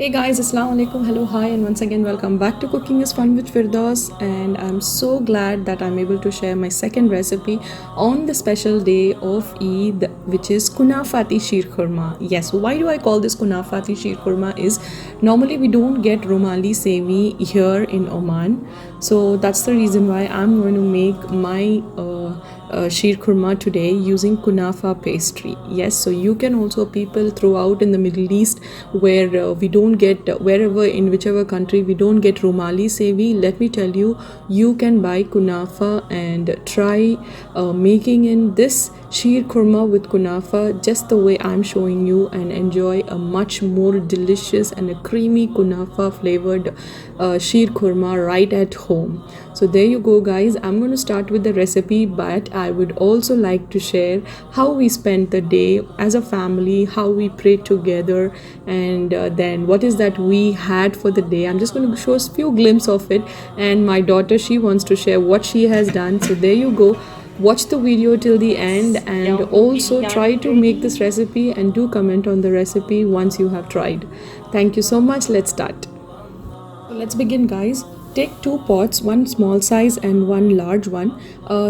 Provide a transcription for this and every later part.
Hey guys, Assalamu alaikum, hello, hi, and once again, welcome back to Cooking is Fun with Firdaus. And I'm so glad that I'm able to share my second recipe on the special day of Eid, which is kunafati sheer khurma. Yes, why do I call this kunafati sheer khurma? Is normally we don't get Romali sevi here in Oman, so that's the reason why I'm going to make my sheer khurma today using kunafa pastry. Yes, so you can also, people throughout in the Middle East where we don't get, wherever in whichever country we don't get Romali sevi, let me tell you, you can buy kunafa and try making in this sheer khurma with kunafa just the way I'm showing you, and enjoy a much more delicious and a creamy kunafa flavored sheer khurma right at home. So there you go guys, I'm going to start with the recipe, but I would also like to share how we spent the day as a family, how we prayed together, and then what is that we had for the day. I'm just going to show a few glimpses of it, and my daughter, she wants to share what she has done. So there you go, watch the video till the end, and also try to make this recipe and do comment on the recipe once you have tried. Thank you so much. Let's start. So let's begin guys. Take two pots, one small size and one large one.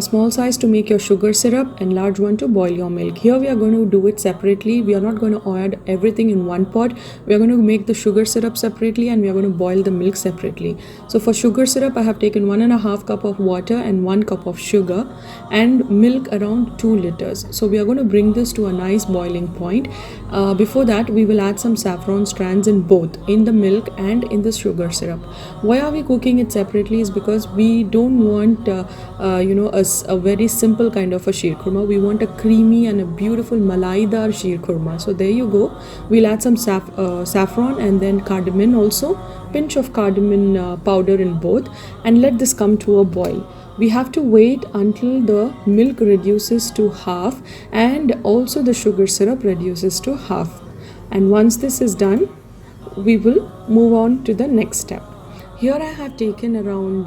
Small size to make your sugar syrup and large one to boil your milk. Here we are going to do it separately. We are not going to add everything in one pot. We are going to make the sugar syrup separately, and we are going to boil the milk separately. So for sugar syrup, I have taken 1.5 cup of water and 1 cup of sugar, and milk around 2 liters. So we are going to bring this to a nice boiling point. Before that, we will add some saffron strands in both, in the milk and in the sugar syrup. Why are we cooking it separately? Is because we don't want a very simple kind of a sheer khurma. We want a creamy and a beautiful malaidar sheer khurma. So there you go, we'll add some saffron and then cardamom also, pinch of cardamom powder in both, and let this come to a boil. We have to wait until the milk reduces to half and also the sugar syrup reduces to half. And once this is done, we will move on to the next step. Here I have taken around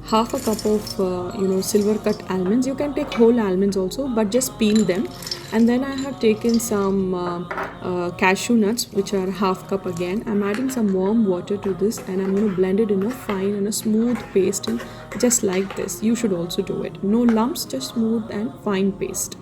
half a cup of silver cut almonds. You can take whole almonds also, but just peel them. And then I have taken some cashew nuts, which are half cup again. I'm adding some warm water to this, and I'm going to blend it in a fine and a smooth paste, and just like this. You should also do it. No lumps, just smooth and fine paste.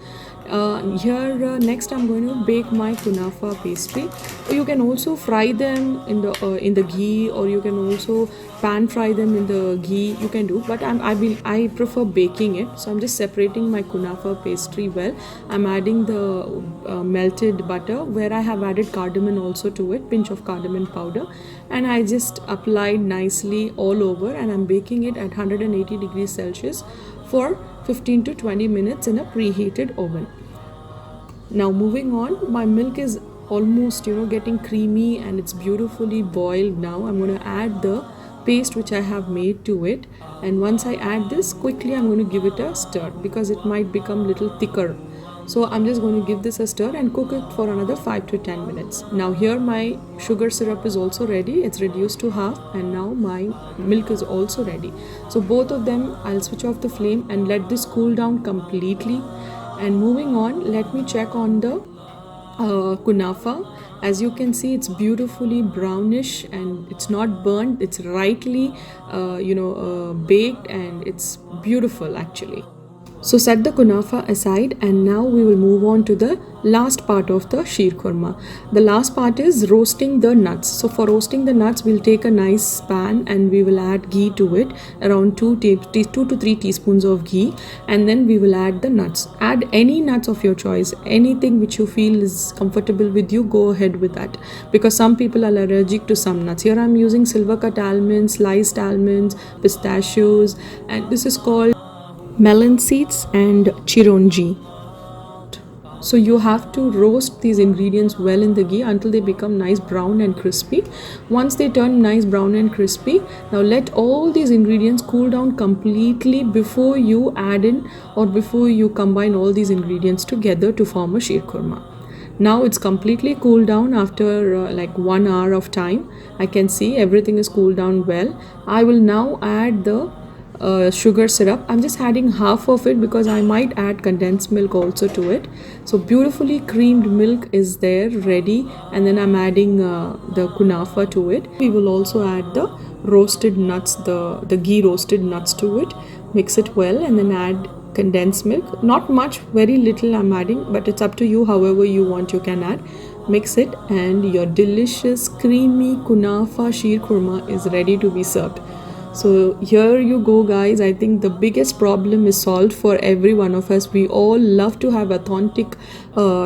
Next I'm going to bake my kunafa pastry. You can also fry them in the ghee, or you can also pan fry them in the ghee. You can do, but I prefer baking it. So I'm just separating my kunafa pastry well. I'm adding the melted butter, where I have added cardamom also to it, pinch of cardamom powder, and I just applied nicely all over, and I'm baking it at 180 degrees Celsius for 15 to 20 minutes in a preheated oven. Now moving on, my milk is almost getting creamy and it's beautifully boiled. Now I'm going to add the paste which I have made to it, and once I add this, quickly I'm going to give it a stir because it might become little thicker. So I'm just going to give this a stir and cook it for another 5 to 10 minutes. Now here my sugar syrup is also ready. It's reduced to half, and now my milk is also ready. So both of them, I'll switch off the flame and let this cool down completely. And moving on, let me check on the kunafa. As you can see, it's beautifully brownish and it's not burnt. It's rightly baked, and it's beautiful actually. So set the kunafa aside, and now we will move on to the last part of the sheer khurma. The last part is roasting the nuts. So for roasting the nuts, we'll take a nice pan and we will add ghee to it, around 2 to 3 teaspoons of ghee, and then we will add the nuts. Add any nuts of your choice, anything which you feel is comfortable with you, go ahead with that, because some people are allergic to some nuts. Here I'm using silver cut almonds, sliced almonds, pistachios, and this is called melon seeds and chironji. So you have to roast these ingredients well in the ghee until they become nice brown and crispy. Once they turn nice brown and crispy, now let all these ingredients cool down completely before you add in, or before you combine all these ingredients together to form a sheer khurma. Now it's completely cooled down after like 1 hour of time. I can see everything is cooled down well. I will now add the sugar syrup. I'm just adding half of it because I might add condensed milk also to it. So beautifully creamed milk is there ready, and then I'm adding the kunafa to it. We will also add the roasted nuts, the ghee roasted nuts to it. Mix it well and then add condensed milk. Not much, very little I'm adding, but it's up to you. However you want, you can add. Mix it and your delicious creamy kunafa sheer kurma is ready to be served. So here you go, guys. I think the biggest problem is solved for every one of us. We all love to have authentic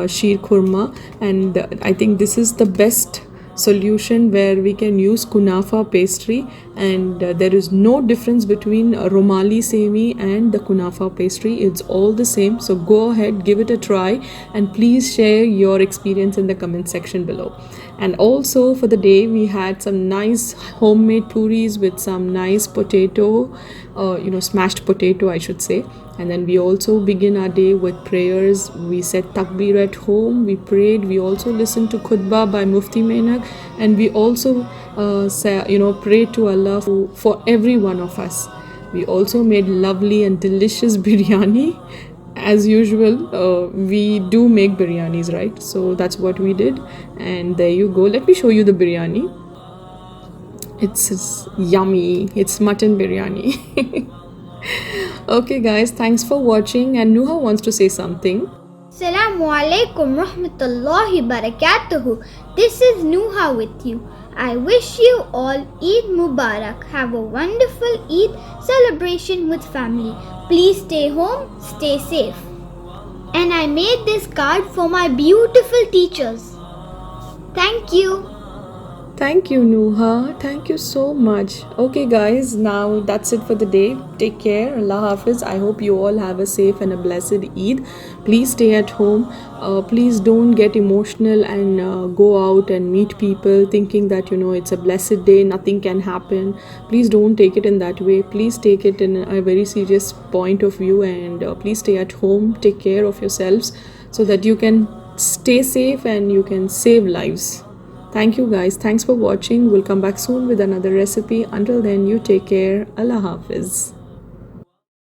sheer kurma, and I think this is the best solution where we can use kunafa pastry, and there is no difference between romali semi and the kunafa pastry. It's all the same. So go ahead, give it a try, and please share your experience in the comment section below. And also for the day, we had some nice homemade puris with some nice potato, smashed potato I should say. And then we also begin our day with prayers. We said takbir at home, we prayed, we also listened to khutbah by Mufti Menak, and we also prayed to Allah for every one of us. We also made lovely and delicious biryani. As usual, we do make biryanis, right? So that's what we did, and there you go. Let me show you the biryani. It's yummy. It's mutton biryani. Okay guys, thanks for watching, and Nuha wants to say something. Assalamu alaikum rahmatullahi barakatuhu. This is Nuha with you. I wish you all Eid Mubarak. Have a wonderful Eid celebration with family. Please stay home, stay safe. And I made this card for my beautiful teachers. Thank you. Thank you, Nuha. Thank you so much. Okay, guys, now that's it for the day. Take care. Allah Hafiz. I hope you all have a safe and a blessed Eid. Please stay at home. Please don't get emotional and go out and meet people thinking that, it's a blessed day, nothing can happen. Please don't take it in that way. Please take it in a very serious point of view, and please stay at home. Take care of yourselves so that you can stay safe and you can save lives. Thank you guys. Thanks for watching. We'll come back soon with another recipe. Until then, you take care. Allah Hafiz.